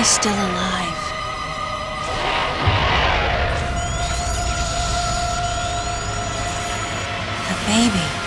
still alive. The baby.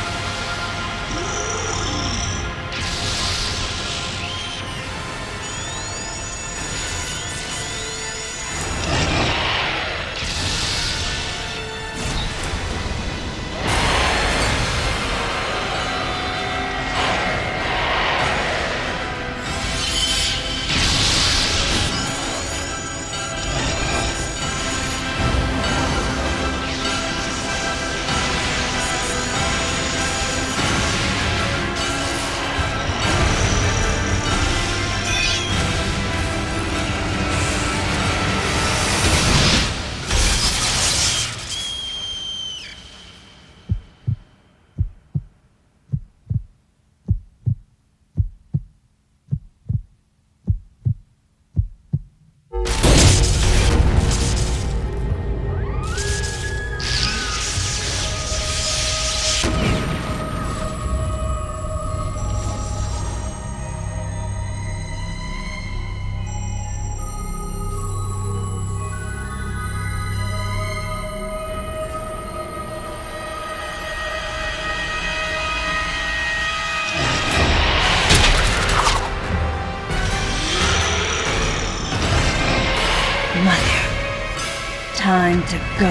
Time to go.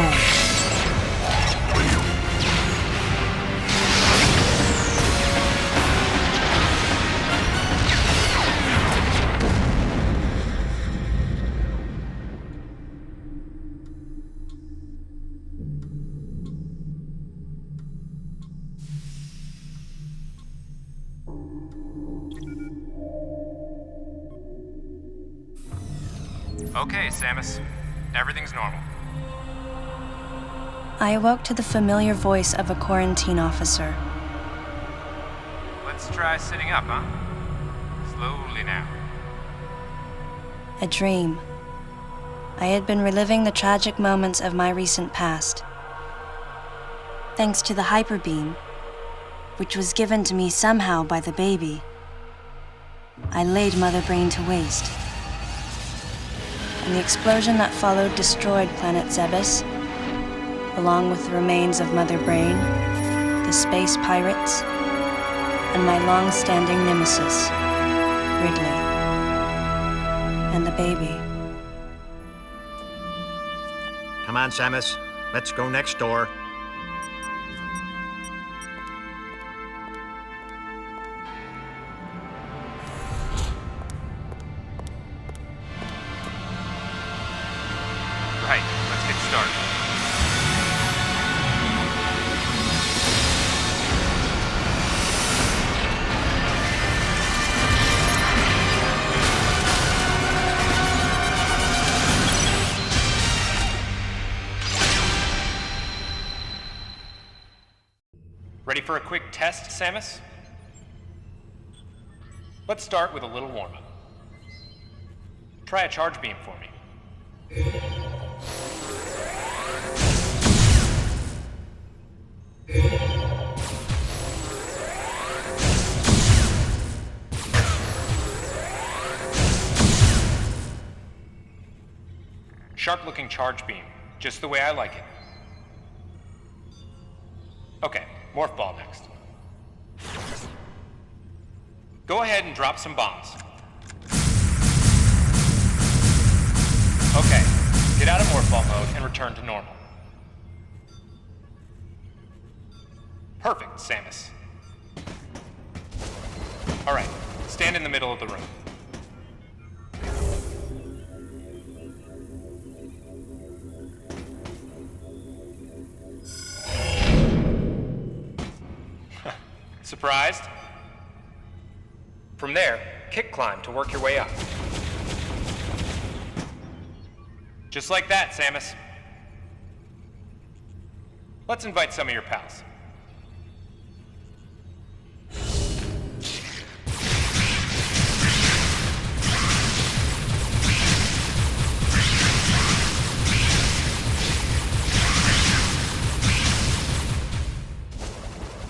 Okay, Samus. Everything's normal. I awoke to the familiar voice of a quarantine officer. Let's try sitting up, huh? Slowly now. A dream. I had been reliving the tragic moments of my recent past. Thanks to the hyper beam, which was given to me somehow by the baby, I laid Mother Brain to waste. And the explosion that followed destroyed Planet Zebes, along with the remains of Mother Brain, the space pirates, and my long-standing nemesis, Ridley, and the baby. Come on, Samus. Let's go next door. Right, let's get started. Ready for a quick test, Samus? Let's start with a little warm-up. Try a charge beam for me. Sharp-looking charge beam, just the way I like it. Okay, morph ball next. Go ahead and drop some bombs. Okay, get out of morph ball mode and return to normal. Perfect, Samus. Alright, stand in the middle of the room. Surprised? From there, kick climb to work your way up. Just like that, Samus. Let's invite some of your pals.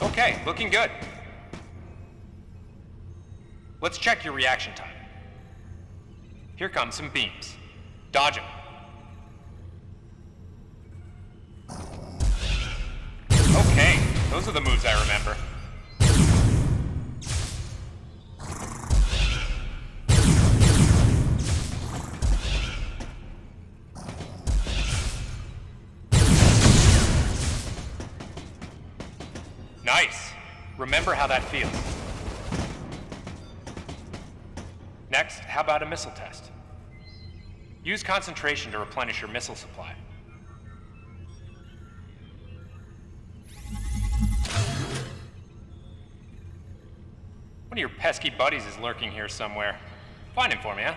Okay, looking good. Let's check your reaction time. Here come some beams. Dodge them. Okay, those are the moves I remember. Nice. Remember how that feels. Next, how about a missile test? Use concentration to replenish your missile supply. One of your pesky buddies is lurking here somewhere. Find him for me, huh?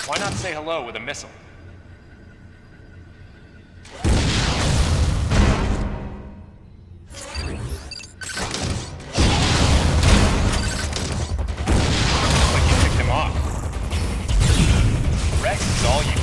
Why not say hello with a missile? Like you picked him off. The rest is all you.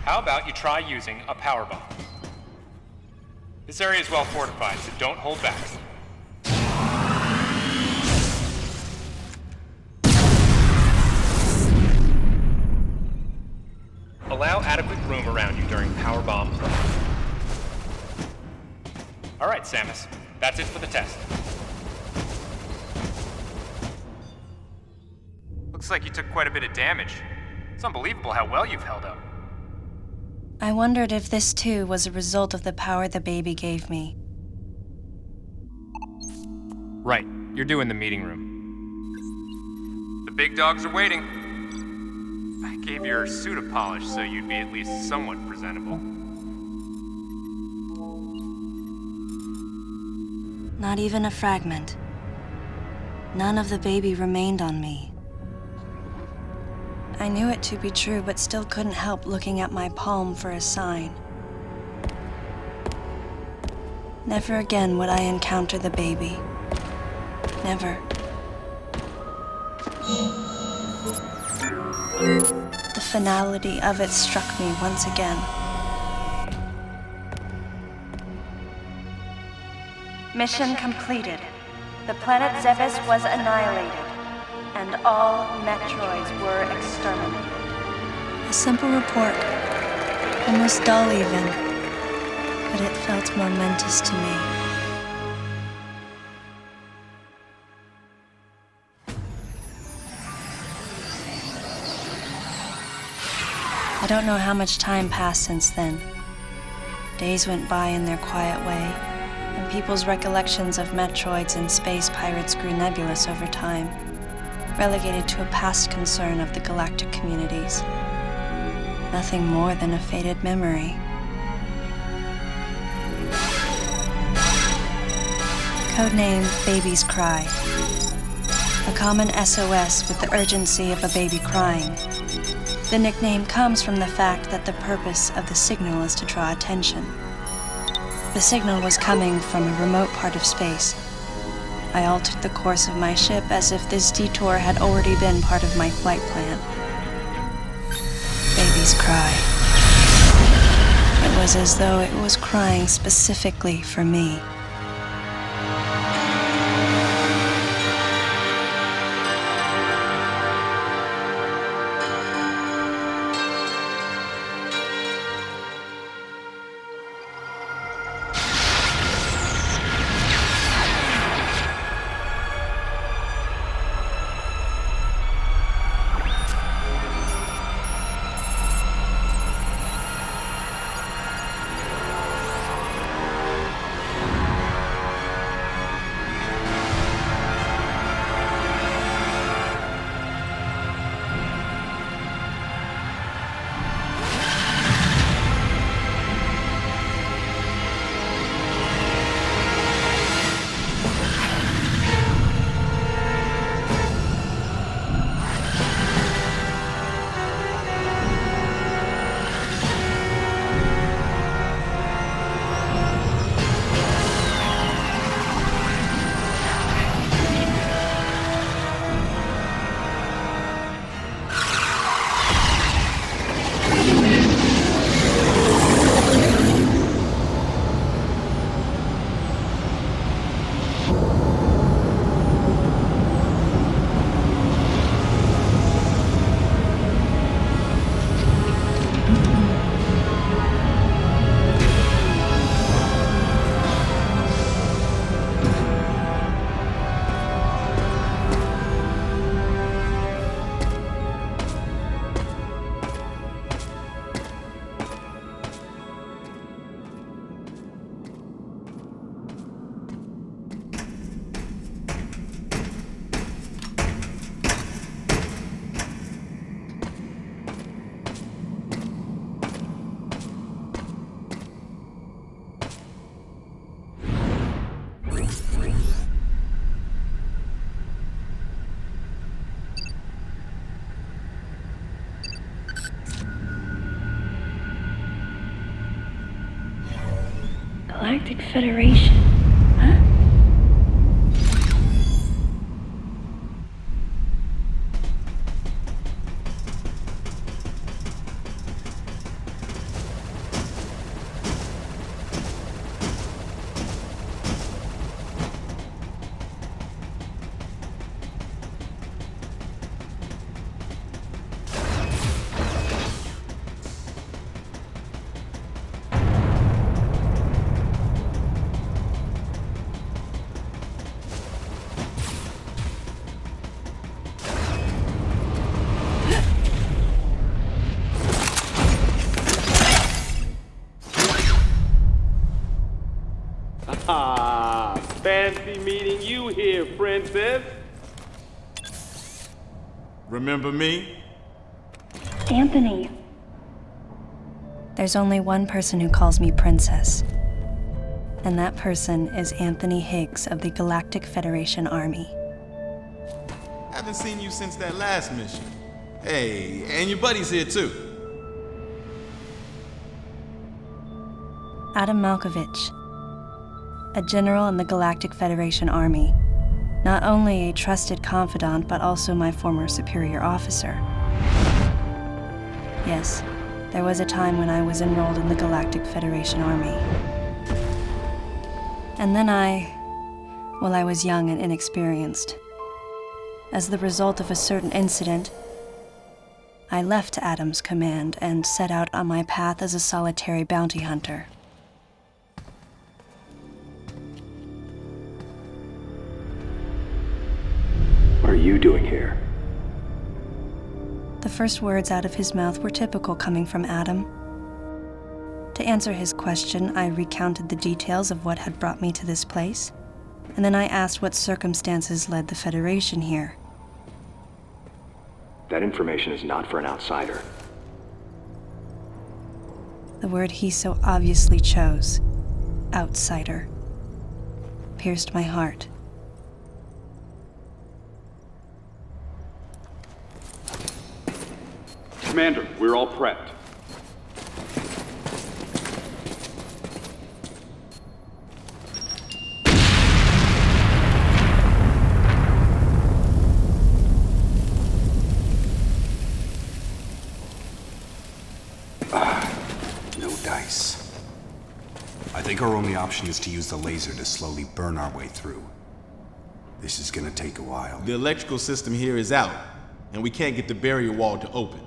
How about you try using a power bomb? This area is well fortified, so don't hold back. Allow adequate room around you during power bomb play. All right, Samus. That's it for the test. Looks like you took quite a bit of damage. It's unbelievable how well you've held up. I wondered if this too was a result of the power the baby gave me. Right. You're due in the meeting room. The big dogs are waiting. I gave your suit a polish so you'd be at least somewhat presentable. Not even a fragment. None of the baby remained on me. I knew it to be true, but still couldn't help looking at my palm for a sign. Never again would I encounter the baby. Never. The finality of it struck me once again. Mission completed. The planet Zebes was annihilated, and all Metroids were exterminated. A simple report, almost dull even, but it felt momentous to me. I don't know how much time passed since then. Days went by in their quiet way, and people's recollections of Metroids and space pirates grew nebulous over time, relegated to a past concern of the galactic communities. Nothing more than a faded memory. Codename Baby's Cry. A common SOS with the urgency of a baby crying. The nickname comes from the fact that the purpose of the signal is to draw attention. The signal was coming from a remote part of space. I altered the course of my ship as if this detour had already been part of my flight plan. Baby's Cry. It was as though it was crying specifically for me. Galactic Federation, huh? Ah, fancy meeting you here, princess. Remember me? Anthony. There's only one person who calls me princess. And that person is Anthony Higgs of the Galactic Federation Army. Haven't seen you since that last mission. Hey, and your buddy's here too. Adam Malkovich, a general in the Galactic Federation Army. Not only a trusted confidant, but also my former superior officer. Yes, there was a time when I was enrolled in the Galactic Federation Army. And then I was young and inexperienced. As the result of a certain incident, I left Adam's command and set out on my path as a solitary bounty hunter. What are you doing here? The first words out of his mouth were typical coming from Adam. To answer his question, I recounted the details of what had brought me to this place, and then I asked what circumstances led the Federation here. That information is not for an outsider. The word he so obviously chose, outsider, pierced my heart. Commander, we're all prepped. No dice. I think our only option is to use the laser to slowly burn our way through. This is gonna take a while. The electrical system here is out, and we can't get the barrier wall to open.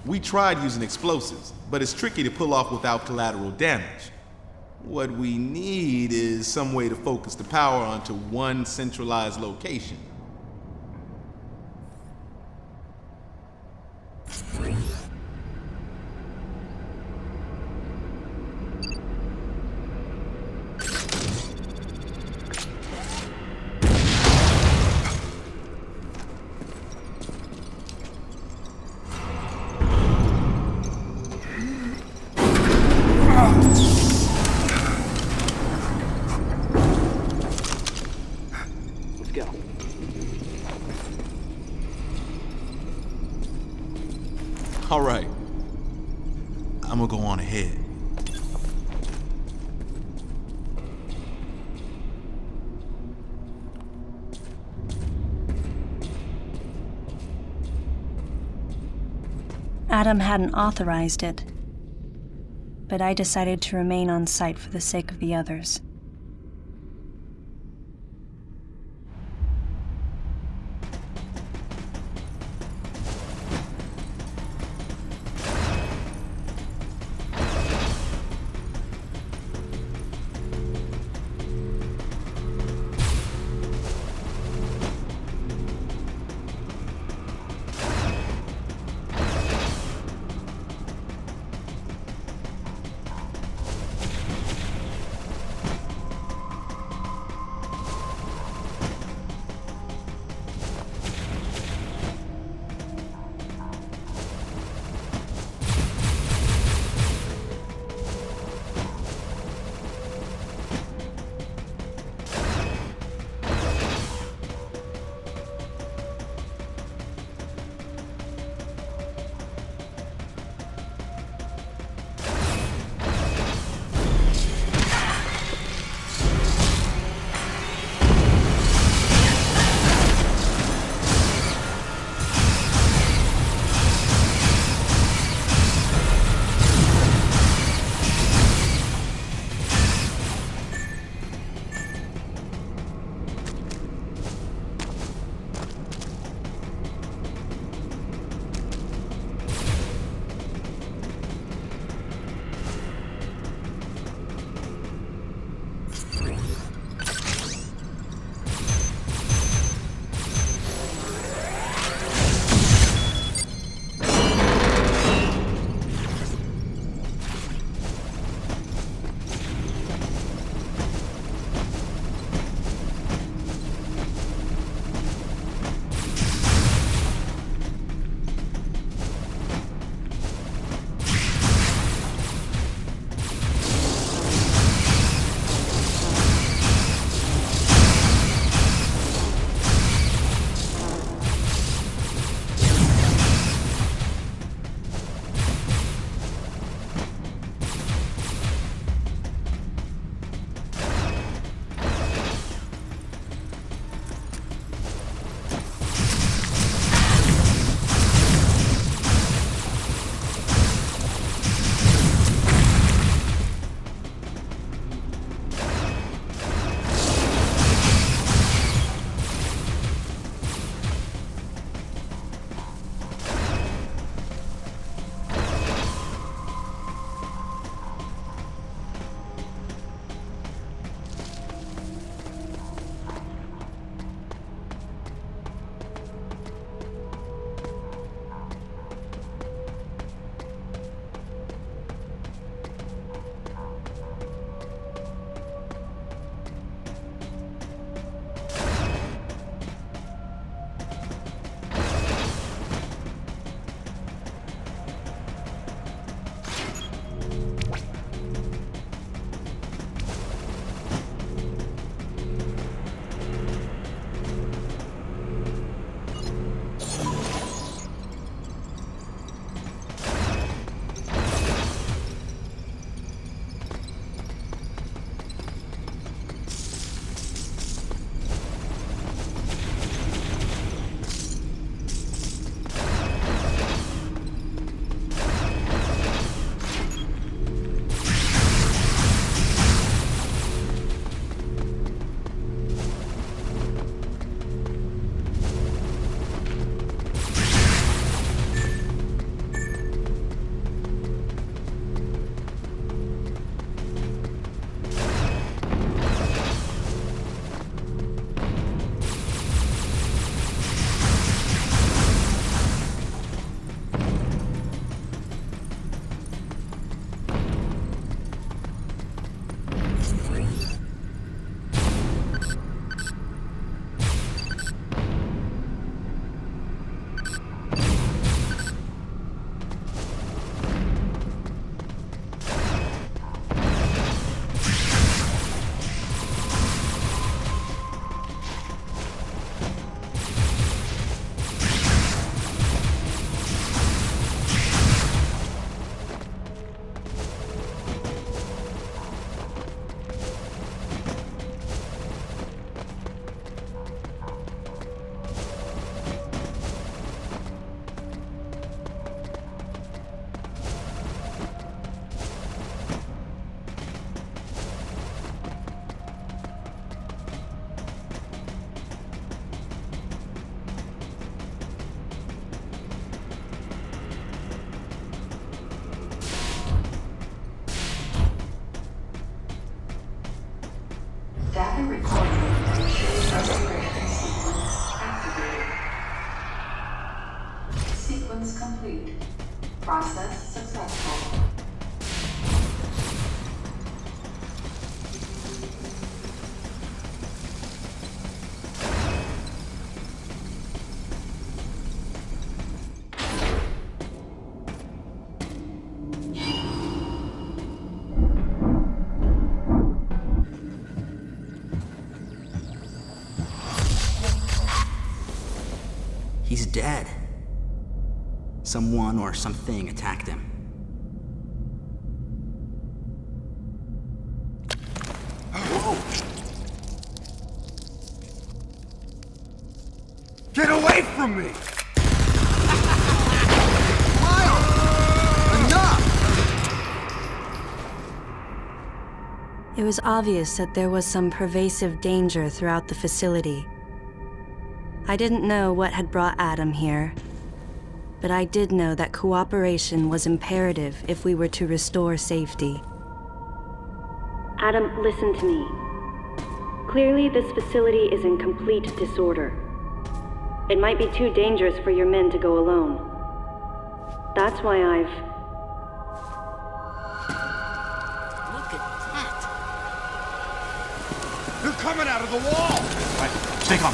We tried using explosives, but it's tricky to pull off without collateral damage. What we need is some way to focus the power onto one centralized location. Let's go. All right. I'm gonna go on ahead. Adam hadn't authorized it, but I decided to remain on site for the sake of the others. sequence complete. Process successful. He's dead. Someone or something attacked him. Whoa! Get away from me! It was obvious that there was some pervasive danger throughout the facility. I didn't know what had brought Adam here, but I did know that cooperation was imperative if we were to restore safety. Adam, listen to me. Clearly, this facility is in complete disorder. It might be too dangerous for your men to go alone. That's why I've... Look at that! They're coming out of the wall! Right, stay calm.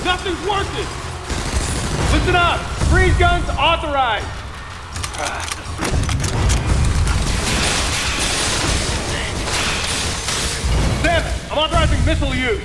Nothing's working! Listen up! Freeze guns authorized! Sam, I'm authorizing missile use!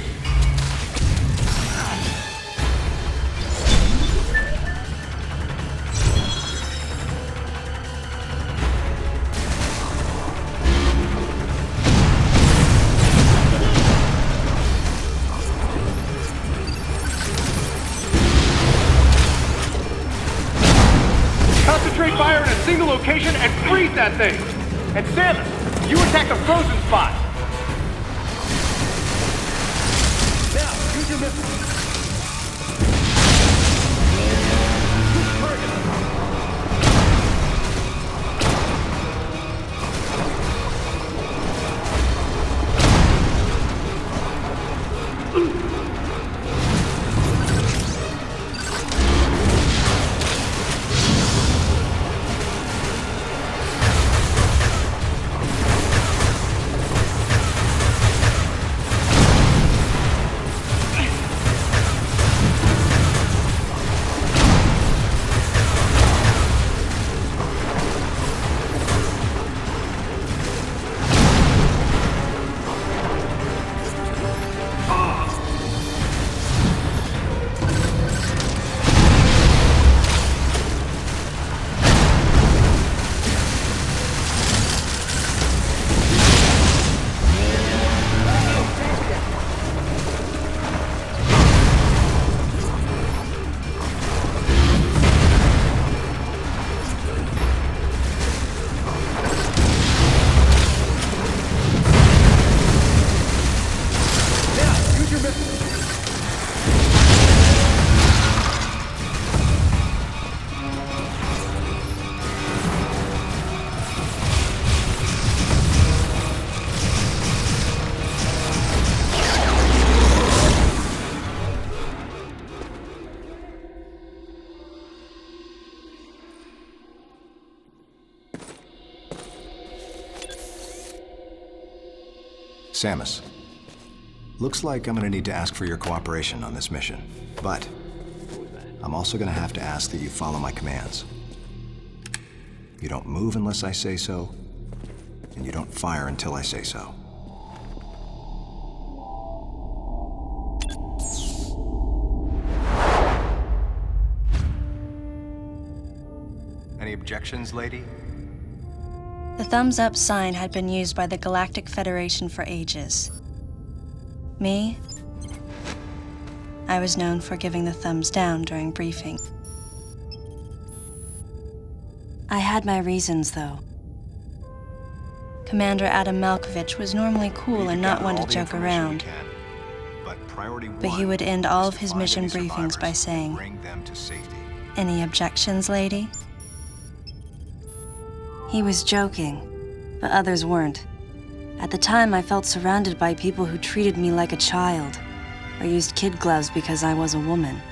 Concentrate fire in a single location and freeze that thing! And Samus, you attack the frozen spot! Now, use your missile! Samus, looks like I'm gonna need to ask for your cooperation on this mission, but I'm also gonna have to ask that you follow my commands. You don't move unless I say so, and you don't fire until I say so. Any objections, lady? The thumbs up sign had been used by the Galactic Federation for ages. Me? I was known for giving the thumbs down during briefing. I had my reasons, though. Commander Adam Malkovich was normally cool and not one to joke around. But he would end all of his mission briefings by saying, "Any objections, lady?" He was joking, but others weren't. At the time, I felt surrounded by people who treated me like a child, or used kid gloves because I was a woman.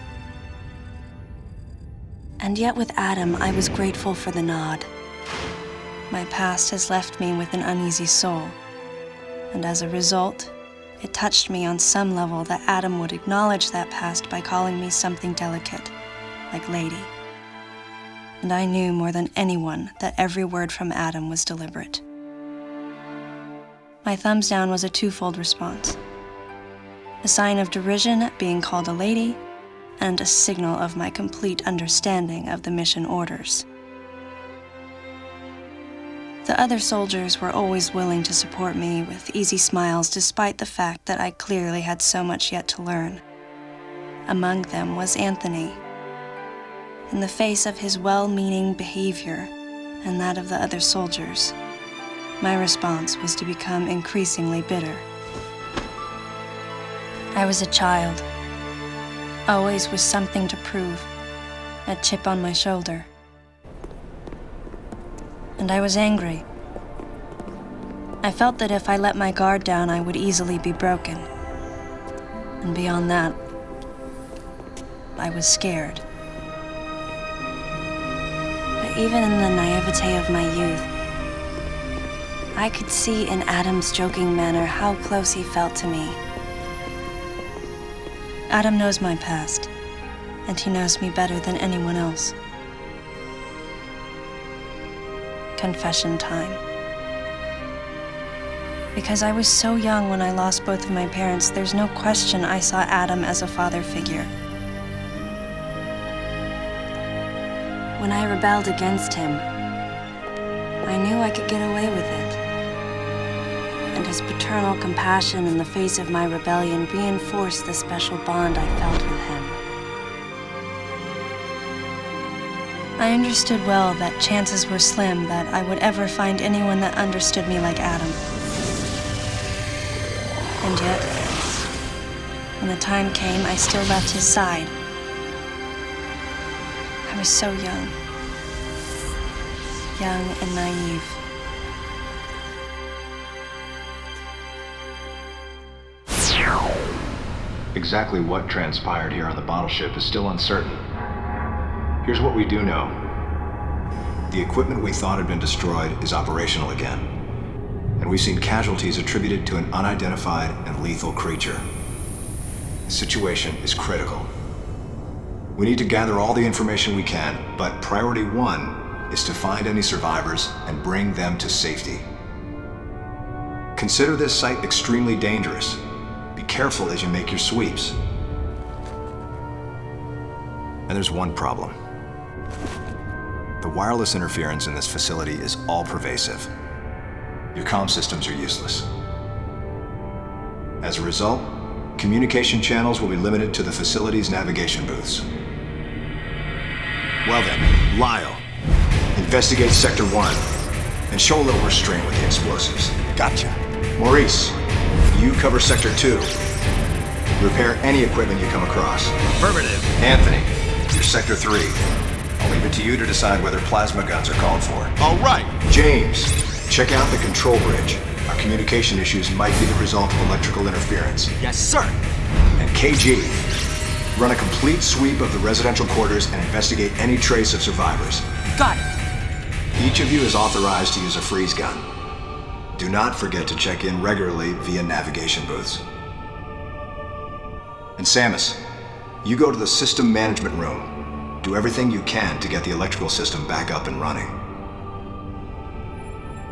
And yet with Adam, I was grateful for the nod. My past has left me with an uneasy soul, and as a result, it touched me on some level that Adam would acknowledge that past by calling me something delicate, like lady. And I knew more than anyone that every word from Adam was deliberate. My thumbs down was a twofold response. A sign of derision at being called a lady, and a signal of my complete understanding of the mission orders. The other soldiers were always willing to support me with easy smiles despite the fact that I clearly had so much yet to learn. Among them was Anthony. In the face of his well-meaning behavior and that of the other soldiers, my response was to become increasingly bitter. I was a child, always with something to prove, a chip on my shoulder. And I was angry. I felt that if I let my guard down, I would easily be broken. And beyond that, I was scared. But even in the naivete of my youth, I could see in Adam's joking manner how close he felt to me. Adam knows my past, and he knows me better than anyone else. Confession time. Because I was so young when I lost both of my parents, there's no question I saw Adam as a father figure. When I rebelled against him, I knew I could get away with it. And his paternal compassion in the face of my rebellion reinforced the special bond I felt with him. I understood well that chances were slim that I would ever find anyone that understood me like Adam. And yet, when the time came, I still left his side. I was so young and naive. Exactly what transpired here on the bottle ship is still uncertain. Here's what we do know. The equipment we thought had been destroyed is operational again. And we've seen casualties attributed to an unidentified and lethal creature. The situation is critical. We need to gather all the information we can, but priority one is to find any survivors and bring them to safety. Consider this site extremely dangerous. Be careful as you make your sweeps. And there's one problem. The wireless interference in this facility is all-pervasive. Your comm systems are useless. As a result, communication channels will be limited to the facility's navigation booths. Well then, Lyle, investigate Sector 1 and show a little restraint with the explosives. Gotcha. Maurice, you cover Sector 2. Repair any equipment you come across. Affirmative. Anthony, you're Sector 3. I'll leave it to you to decide whether plasma guns are called for. All right. James, check out the control bridge. Our communication issues might be the result of electrical interference. Yes, sir. And KG, run a complete sweep of the residential quarters and investigate any trace of survivors. Got it. Each of you is authorized to use a freeze gun. Do not forget to check in regularly via navigation booths. And Samus, you go to the system management room. Do everything you can to get the electrical system back up and running.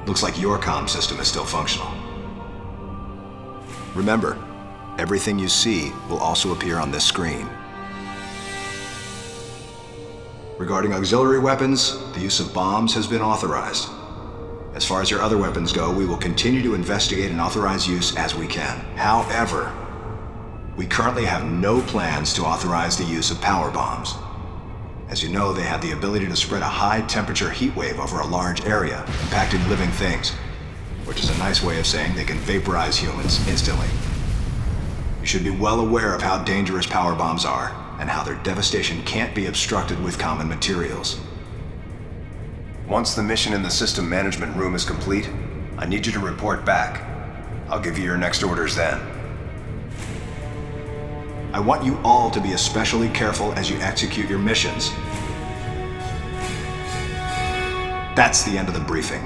Looks like your comm system is still functional. Remember, everything you see will also appear on this screen. Regarding auxiliary weapons, the use of bombs has been authorized. As far as your other weapons go, we will continue to investigate and authorize use as we can. However, We currently have no plans to authorize the use of power bombs. As you know, they have the ability to spread a high-temperature heat wave over a large area, impacting living things, which is a nice way of saying they can vaporize humans instantly. You should be well aware of how dangerous power bombs are, and how their devastation can't be obstructed with common materials. Once the mission in the system management room is complete, I need you to report back. I'll give you your next orders then. I want you all to be especially careful as you execute your missions. That's the end of the briefing.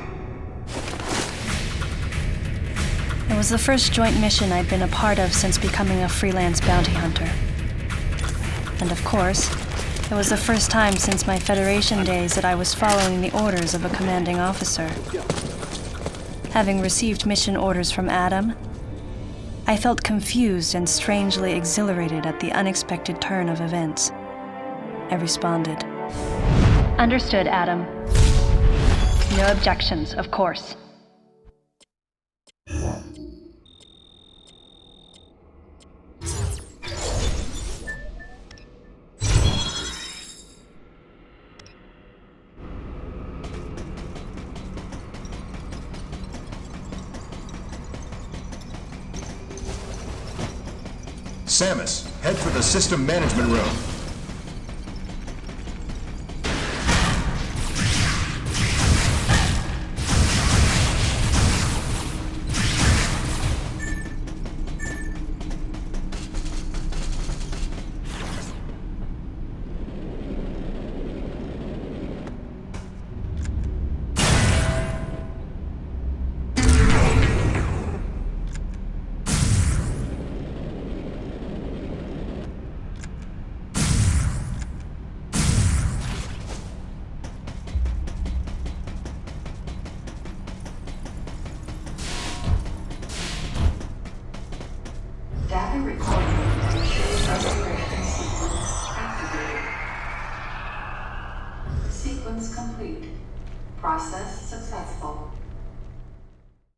It was the first joint mission I'd been a part of since becoming a freelance bounty hunter. And of course, it was the first time since my Federation days that I was following the orders of a commanding officer. Having received mission orders from Adam, I felt confused and strangely exhilarated at the unexpected turn of events. I responded. Understood, Adam. No objections, of course. Samus, head for the system management room. Data recording and restoration sequence activated. Sequence complete. Process successful.